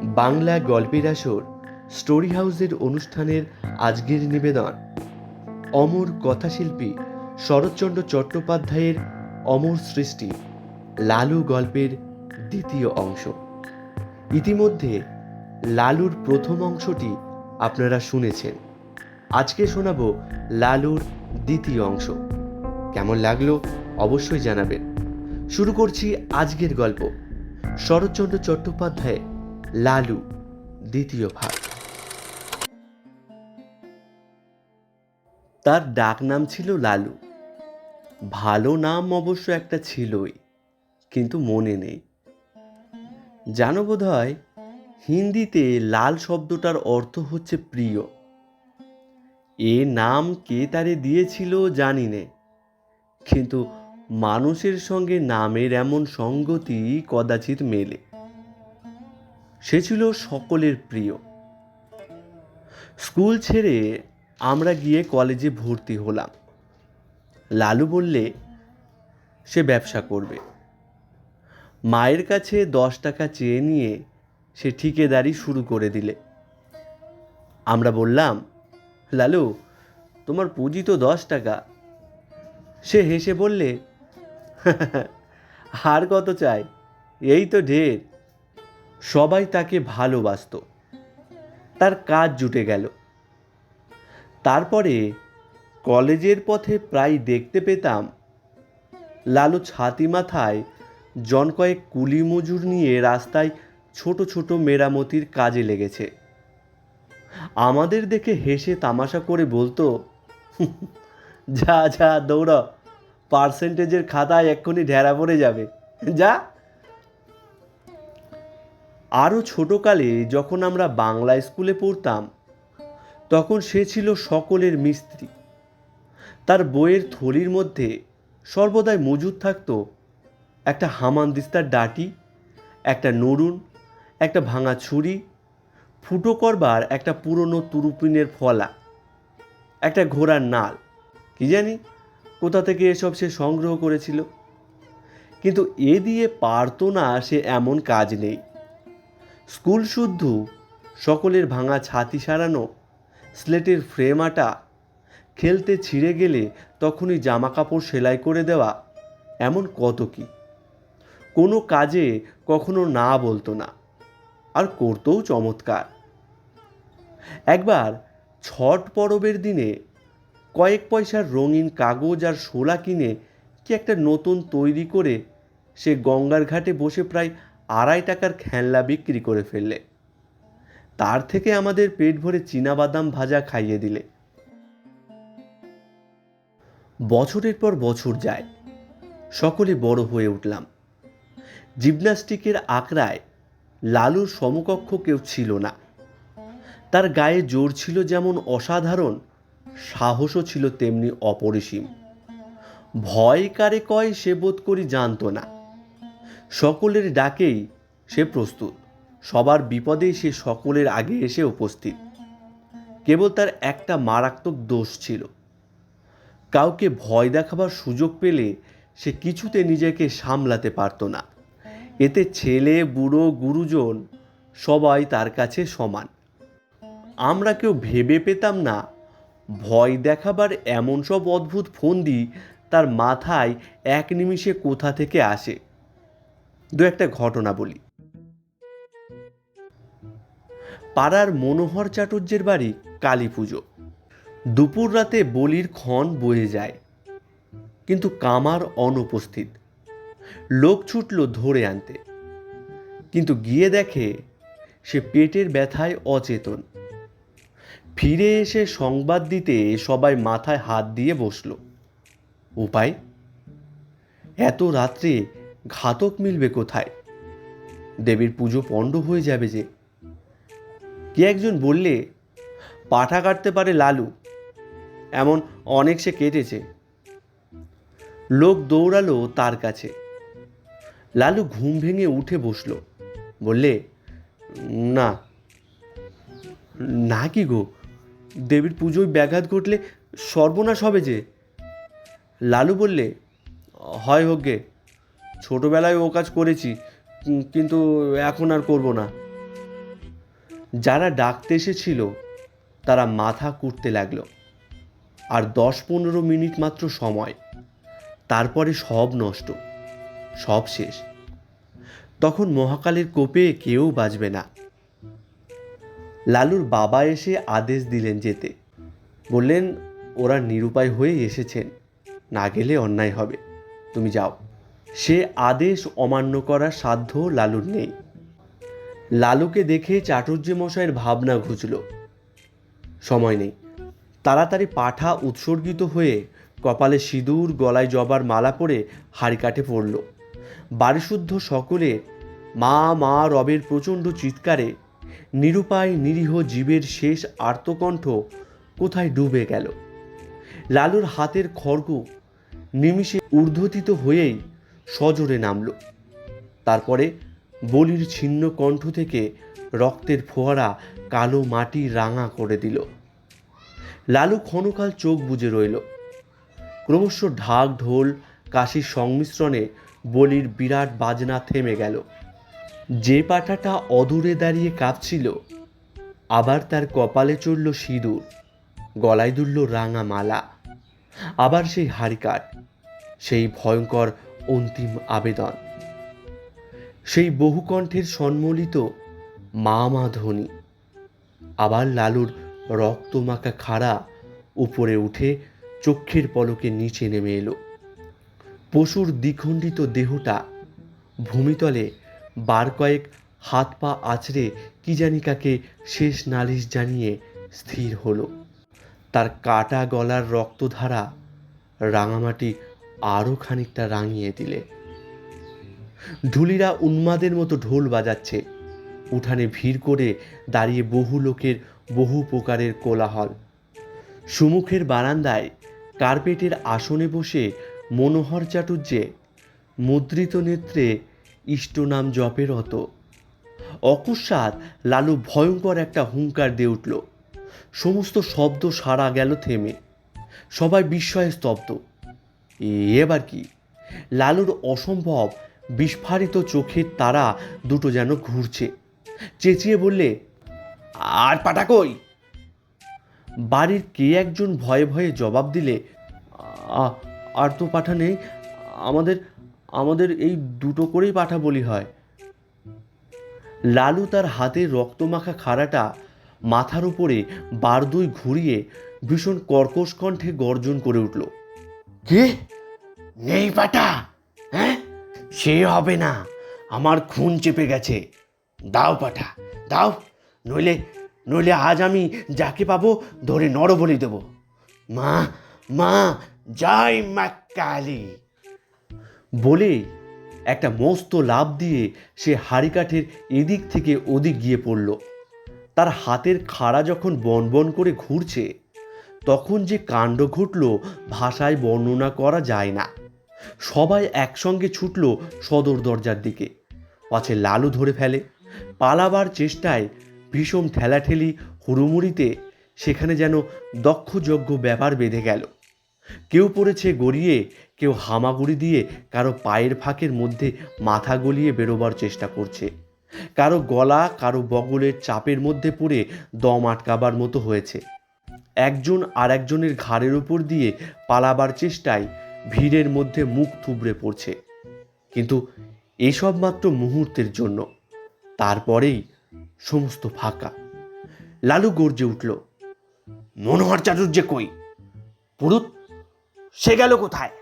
বাংলা গল্পের আসর স্টোরি হাউসের অনুষ্ঠানের আজকের নিবেদন অমর কথাশিল্পী শরৎচন্দ্র চট্টোপাধ্যায়ের অমর সৃষ্টি লালু গল্পের দ্বিতীয় অংশ। ইতিমধ্যে লালুর প্রথম অংশটি আপনারা শুনেছেন। আজকে শোনাবো লালুর দ্বিতীয় অংশ। কেমন লাগলো অবশ্যই জানাবেন। শুরু করছি আজকের গল্প, শরৎচন্দ্র চট্টোপাধ্যায় লালু দ্বিতীয় ভাগ। তার ডাক নাম ছিল লালু। ভালো নাম অবশ্য একটা ছিলই, কিন্তু মনে নেই। জানো বোধ হয় হিন্দিতে লাল শব্দটার অর্থ হচ্ছে প্রিয়। এ নাম কে তারে দিয়েছিল জানি নে, কিন্তু মানুষের সঙ্গে নামের এমন সঙ্গতি কদাচিৎ মেলে। সে ছিল সকলের প্রিয়। স্কুল ছেড়ে আমরা গিয়ে কলেজে ভর্তি হলাম। লালু বললে সে ব্যবসা করবে। মায়ের কাছে 10 টাকা চেয়ে নিয়ে সে ঠিকেদারি শুরু করে দিলে। আমরা বললাম, লালু তোমার পুঁজি তো 10 টাকা। সে হেসে বললে, আর কত চাই, এই তো ঢের। সবাই তাকে ভালোবাসত। তার কাজ জুটে গেল। তারপরে কলেজের পথে প্রায় দেখতে পেতাম লালু ছাতি মাথায় জন কয়েক কুলি মজুর নিয়ে রাস্তায় ছোট ছোট মেরামতির কাজে লেগেছে। আমাদের দেখে হেসে তামাশা করে বলতো, যা যা দৌড়, পার্সেন্টেজের খাতায় এক্ষুনি ঢেরা পড়ে যাবে, যা। আরও ছোটকালে যখন আমরা বাংলা স্কুলে পড়তাম, তখন সে ছিল সকলের মিস্ত্রি। তার বইয়ের থলির মধ্যে সর্বদাই মজুদ থাকতো একটা হামানদিস্তার ডাঁটি, একটা নড়ুন, একটা ভাঙা ছুরি, ফুটো করবার একটা পুরনো তুরুপিনের ফলা, একটা ঘোড়ার নাল। কি জানি কোথা থেকে এসব সে সংগ্রহ করেছিল, কিন্তু এ দিয়ে পারতো না সে এমন কাজ নেই। স্কুল শুদ্ধ সকলের ভাঙা ছাতি সারানো, স্লেটের ফ্রেম আটা, খেলতে ছিঁড়ে গেলে তখনই জামা কাপড় সেলাই করে দেওয়া, এমন কত কি। কোনো কাজে কখনো না বলতো না, আর করতেও চমৎকার। একবার ছট পরবের দিনে কয়েক পয়সার রঙিন কাগজ আর শোলা কিনে কি একটা নতুন তৈরি করে সে গঙ্গার ঘাটে বসে প্রায় 2.5 টাকার খেলনা বিক্রি করে ফেললে। তার থেকে আমাদের পেট ভরে চীনাবাদাম ভাজা খাইয়ে দিলে। বছরের পর বছর যায়, সকলে বড় হয়ে উঠলাম। জিমন্যাস্টিকের আখড়ায় লালুর সমকক্ষ কেউ ছিল না। তার গায়ে জোর ছিল যেমন অসাধারণ, সাহসও ছিল তেমনি অপরিসীম। ভয় কারে কয় সে বোধ করি জানত না। সকলের ডাকেই সে প্রস্তুত, সবার বিপদেই সে সকলের আগে এসে উপস্থিত। কেবল তার একটা মারাত্মক দোষ ছিল, কাউকে ভয় দেখাবার সুযোগ পেলে সে কিছুতে নিজেকে সামলাতে পারত না। এতে ছেলে বুড়ো গুরুজন সবাই তার কাছে সমান। আমরা কেউ ভেবে পেতাম না ভয় দেখাবার এমন সব অদ্ভুত ফন্দি তার মাথায় এক নিমিষে কোথা থেকে আসে। দু একটা ঘটনা বলি। পাড়ার মনোহর চাটুর্যের বাড়ি কালী পুজো। দুপুর রাতে বলির ক্ষণ বয়ে যায়, কিন্তু কামার অনুপস্থিত। লোক ছুটল ধরে আনতে, কিন্তু গিয়ে দেখে সে পেটের ব্যথায় অচেতন। ফিরে এসে সংবাদ দিতে সবাই মাথায় হাত দিয়ে বসল। উপায়? এত রাত্রে ঘাতক মিলবে কোথায়? দেবীর পুজো পণ্ড হয়ে যাবে যে। কে একজন বললে, পাঠা কাটতে পারে লালু, এমন অনেক সে কেটেছে। লোক দৌড়ালো তার কাছে। লালু ঘুম ভেঙে উঠে বসল, বললে, না। না কি গো, দেবীর পুজোয় ব্যাঘাত ঘটলে সর্বনাশ হবে যে। লালু বললে, হয় হোক গে, ছোটোবেলায় ও কাজ করেছি, কিন্তু এখন আর করব না। যারা ডাকতে এসেছিল তারা মাথা কুটতে লাগলো। আর 10-15 মিনিট মাত্র সময়, তারপরে সব নষ্ট, সব শেষ। তখন মহাকালের কোপে কেউ বাঁচবে না। লালুর বাবা এসে আদেশ দিলেন যেতে। বললেন, ওরা নিরুপায় হয়ে এসেছেন, না গেলে অন্যায় হবে, তুমি যাও। সে আদেশ অমান্য করার সাধ্য লালুর নেই। লালুকে দেখে চাটুর্যে মশাইয়ের ভাবনা ঘুচল। সময় নেই। তাড়াতাড়ি পাঠা উৎসর্গিত হয়ে কপালে সিঁদুর, গলায় জবার মালা পরে হাড়িকাঠে পড়ল। বাড়িশুদ্ধ সকলে মা মা রবের প্রচণ্ড চিৎকারে নিরুপায় নিরীহ জীবের শেষ আর্তকণ্ঠ কোথায় ডুবে গেল। লালুর হাতের খড়গ নিমিষে ঊর্ধ্বতিত হয়েই সজোরে নামল। তারপরে বলির ছিন্ন কণ্ঠ থেকে রক্তের ফোয়ারা কালো মাটি রাঙা করে দিল। লালু ক্ষণকাল চোখ বুজে রইল। ক্রমশ ঢাক ঢোল কাশির সংমিশ্রণে বলির বিরাট বাজনা থেমে গেল। যে পাঠাটা অদূরে দাঁড়িয়ে কাঁপছিল, আবার তার কপালে চড়ল সিঁদুর, গলায় দুলল রাঙা মালা। আবার সেই হাড়িকাঠ, সেই ভয়ঙ্কর অন্তিম আবেদন, সেই বহুকণ্ঠের সম্মিলিত মা মা ধ্বনি। আবার লালুর রক্তমাখা খাড়া উপরে উঠে চক্ষের পলকে নিচে নেমে এলো। পশুর দ্বিখণ্ডিত দেহটা ভূমিতলে বার কয়েক হাত পা আছড়ে কি জানি কাকে শেষ নালিশ জানিয়ে স্থির হলো। তার কাটা গলার রক্তধারা রাঙামাটি আরও খানিকটা রাঙিয়ে দিলে। ঢুলিরা উন্মাদের মতো ঢোল বাজাচ্ছে। উঠানে ভিড় করে দাঁড়িয়ে বহু লোকের বহু প্রকারের কোলাহল। সুমুখের বারান্দায় কার্পেটের আসনে বসে মনোহর চাটুর্যে মুদ্রিত নেত্রে ইষ্টনাম জপে রত। অকস্মাৎ লালু ভয়ঙ্কর একটা হুঙ্কার দিয়ে উঠল। সমস্ত শব্দ সারা গেল থেমে। সবাই বিস্ময়ে স্তব্ধ। এবার কি? লালুর অসম্ভব বিস্ফারিত চোখের তারা দুটো যেন ঘুরছে। চেঁচিয়ে বললে, আর পাঠা কই? বাড়ির কে একজন ভয়ে ভয়ে জবাব দিলে, আর তো পাঠা নেই, আমাদের আমাদের এই দুটো করেই পাঠা বলি হয়। লালু তার হাতের রক্তমাখা খাড়াটা মাথার উপরে বারদুই ঘুরিয়ে ভীষণ কর্কশ কণ্ঠে গর্জন করে উঠল, কে নেই পাঠা? হ্যাঁ, সে হবে না, আমার খুন চেপে গেছে। দাও পাঠা, দাও, নইলে নইলে আজ আমি যাকে পাবো ধরে নরবলি দেব। মা মা, জয় মা কালী। বলেই একটা মস্ত লাফ দিয়ে সে হাড়িকাঠের এদিক থেকে ওদিক গিয়ে পড়ল। তার হাতের খাড়া যখন বনবন করে ঘুরছে, তখন যে কাণ্ড ঘটল ভাষায় বর্ণনা করা যায় না। সবাই একসঙ্গে ছুটল সদর দরজার দিকে, পাছে লালু ধরে ফেলে। পালাবার চেষ্টায় ভীষণ ঠেলাঠেলি হুড়ুমুড়িতে সেখানে যেন দক্ষযজ্ঞ ব্যাপার বেঁধে গেল। কেউ পড়েছে গড়িয়ে, কেউ হামাগুড়ি দিয়ে কারো পায়ের ফাঁকের মধ্যে মাথা গলিয়ে বেরোবার চেষ্টা করছে, কারো গলা কারো বগলের চাপের মধ্যে পড়ে দম আটকাবার মতো হয়েছে। একজন আর একজনের ঘাড়ের উপর দিয়ে পালাবার চেষ্টায় ভিড়ের মধ্যে মুখ থুবড়ে পড়ছে। কিন্তু এসব মাত্র মুহূর্তের জন্য, তারপরেই সমস্ত ফাঁকা। লালু গর্জে উঠল, মনোহর চাটুর্যে কই? পুরুত সে গেল কোথায়?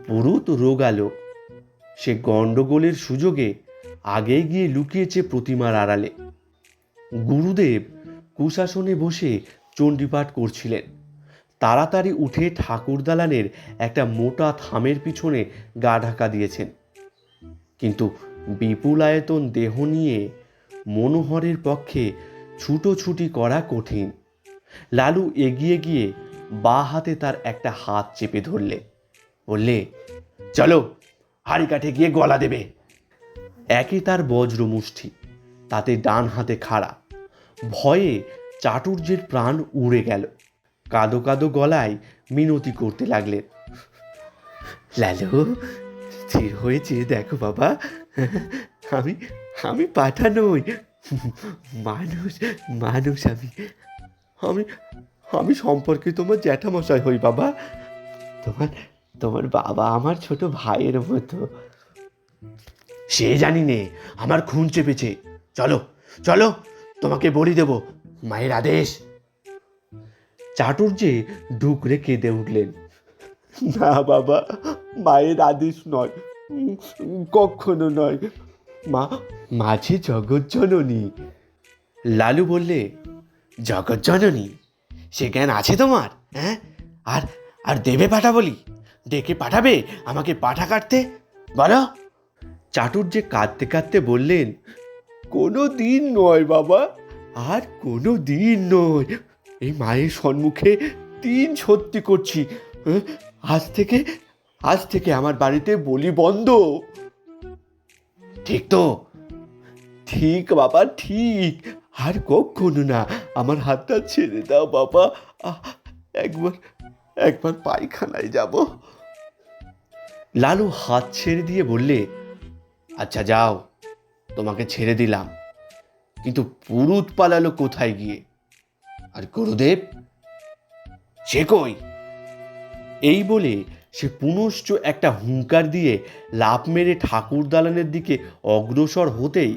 পুরুত রোগালো। সে গণ্ডগোলের সুযোগে আগে গিয়ে লুকিয়েছে প্রতিমার আড়ালে। গুরুদেব কুশাসনে বসে চণ্ডীপাঠ করছিলেন। তাড়াতাড়ি উঠে ঠাকুর দালানের একটা মোটা থামের পিছনে গা ঢাকা দিয়েছেন। কিন্তু বিপুল আয়তন দেহ নিয়ে মনোহরের পক্ষে ছুটোছুটি করা কঠিন। লালু এগিয়ে গিয়ে বা হাতে তার একটা হাত চেপে ধরলে, বললে, চলো, হাড়িকাঠে গিয়ে গলা দেবে। একে তার বজ্র মুষ্টি, তাতে ডান হাতে খাড়া। ভয়ে চাটুর্যের প্রাণ উড়ে গেল। কাদো কাদো গলায় মিনতি করতে লাগলেন, লালু, স্থির হয়েছে দেখো বাবা, আমি আমি পাঠা নই, মানুষ মানুষ আমি আমি আমি সম্পর্কে তোমার জ্যাঠামশাই হই বাবা। তোমার তোমার বাবা আমার ছোট ভাইয়ের মতো। সে জানি নে, আমার খুন চেপেছে। চলো চলো, তোমাকে বলি দেব, মায়ের আদেশ। চাটুর্যে ঢুকরে কেঁদে উঠলেন। না বাবা, মায়ের আদেশ নয়, কখনো নয়। মা মাঝে জগৎজননী। লালু বললে, জগৎজননী সে জ্ঞান আছে তোমার? হ্যাঁ, আর আর দেবে পাঠা বলি? ডেকে পাঠাবে আমাকে পাঠা কাটতে? বলো। চাটুর্যে কাঁদতে কাঁদতে বললেন, কোনো দিন নয় বাবা, আর কোনো দিন নয়। এই মায়ের সম্মুখে দিন সত্যি করছি, আজ থেকে আজ থেকে আমার বাড়িতে বলি বন্ধ। ঠিক তো? ঠিক বাবা, ঠিক। আর কখনো না। আমার হাতটা ছেড়ে দাও বাবা, একবার একবার পায়খানায় যাব। লালু হাত ছেড়ে দিয়ে বললে, আচ্ছা যাও, তোমাকে ছেড়ে দিলাম, কিন্তু পুরুত পালালো কোথায় গিয়ে? আর গুরুদেব সে কই? এই বলে সে পুনশ্চ একটা হুঙ্কার দিয়ে লাফ মেরে ঠাকুর দালানের দিকে অগ্রসর হতেই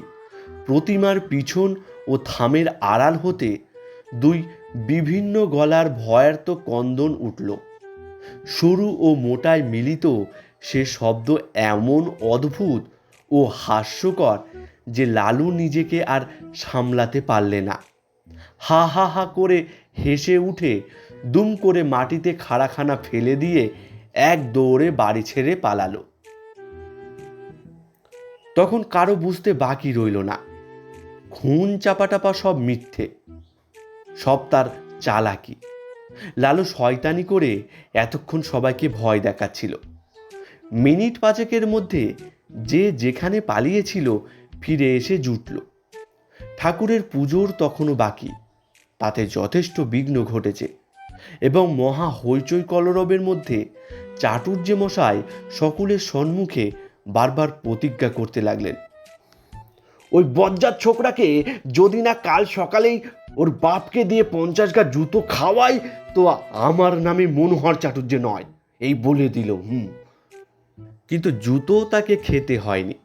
প্রতিমার পিছন ও থামের আড়াল হতে দুই বিভিন্ন গলার ভয়ার্ত কন্দন উঠল। সরু ও মোটায় মিলিত সে শব্দ এমন অদ্ভুত ও হাস্যকর যে লালু নিজেকে আর সামলাতে পারলে না। হা হা হা করে হেসে উঠে দুম করে মাটিতে খাড়াখানা ফেলে দিয়ে এক দৌড়ে বাড়ি ছেড়ে পালালো। তখন কারো বুঝতে বাকি রইল না, খুন চাপাটাপা সব মিথ্যে, সব তার চালাকি। লালু শয়তানি করে এতক্ষণ সবাইকে ভয় দেখাচ্ছিল। মিনিট পাঁচেকের মধ্যে যে যেখানে পালিয়েছিল ফিরে এসে জুটল। ঠাকুরের পুজোর তখনও বাকি, তাতে যথেষ্ট বিঘ্ন ঘটেছে এবং মহা হইচই কলরবের মধ্যে চাটুর্যে মশাই সকলের সম্মুখে বারবার প্রতিজ্ঞা করতে লাগলেন, ওই বজ্জাত ছোকরাকে যদি না কাল সকালেই ওর বাপকে দিয়ে 50 গা জুতো খাওয়াই, তো আমার নামে মনোহর চাটুর্যে নয়, এই বলে দিল। কিন্তু জুতো তাকে খেতে হয়নি।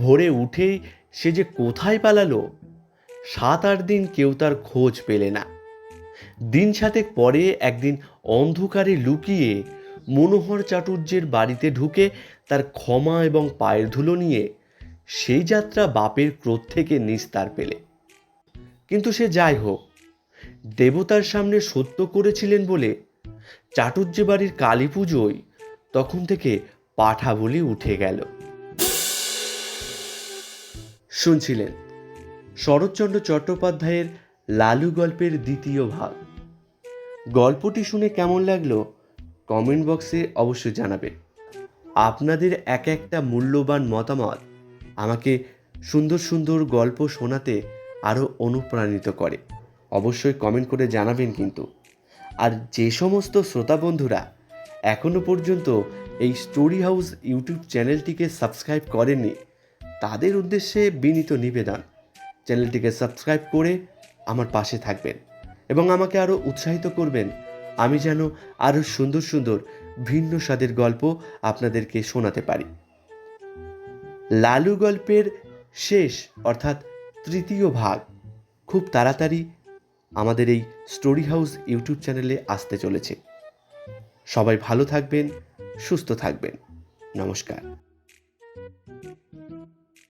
ভোরে উঠেই সে যে কোথায় পালালো, 7-8 দিন কেউ তার খোঁজ পেলে না। দিন 7 পরে একদিন অন্ধকারে লুকিয়ে মনোহর চাটুর্যের বাড়িতে ঢুকে তার ক্ষমা এবং পায়ের ধুলো নিয়ে সেই যাত্রা বাপের ক্রোধ থেকে নিস্তার পেলে। কিন্তু সে যাই হোক, দেবতার সামনে সত্য করেছিলেন বলে চাটুর্যে বাড়ির কালী পুজোয় তখন থেকে পাঠা বলি উঠে গেল। শুনছিলেন শরৎচন্দ্র চট্টোপাধ্যায়ের লালু গল্পের দ্বিতীয় ভাগ। গল্পটি শুনে কেমন লাগলো কমেন্ট বক্সে অবশ্যই জানাবেন। আপনাদের এক একটা মূল্যবান মতামত আমাকে সুন্দর সুন্দর গল্প শোনাতে আরও অনুপ্রাণিত করে। অবশ্যই কমেন্ট করে জানাবেন কিন্তু। আর যে সমস্ত শ্রোতা বন্ধুরা এখনও পর্যন্ত এই স্টোরি হাউস ইউটিউব চ্যানেলটিকে সাবস্ক্রাইব করেননি, তাদের উদ্দেশ্যে বিনীত নিবেদন, চ্যানেলটিকে সাবস্ক্রাইব করে আমার পাশে থাকবেন এবং আমাকে আরও উৎসাহিত করবেন, আমি যেন আরও সুন্দর সুন্দর ভিন্ন স্বাদের গল্প আপনাদেরকে শোনাতে পারি। লালু গল্পের শেষ অর্থাৎ তৃতীয় ভাগ খুব তাড়াতাড়ি আমাদের এই স্টোরি হাউস ইউটিউব চ্যানেলে আসতে চলেছে। সবাই ভালো থাকবেন, সুস্থ থাকবেন। নমস্কার।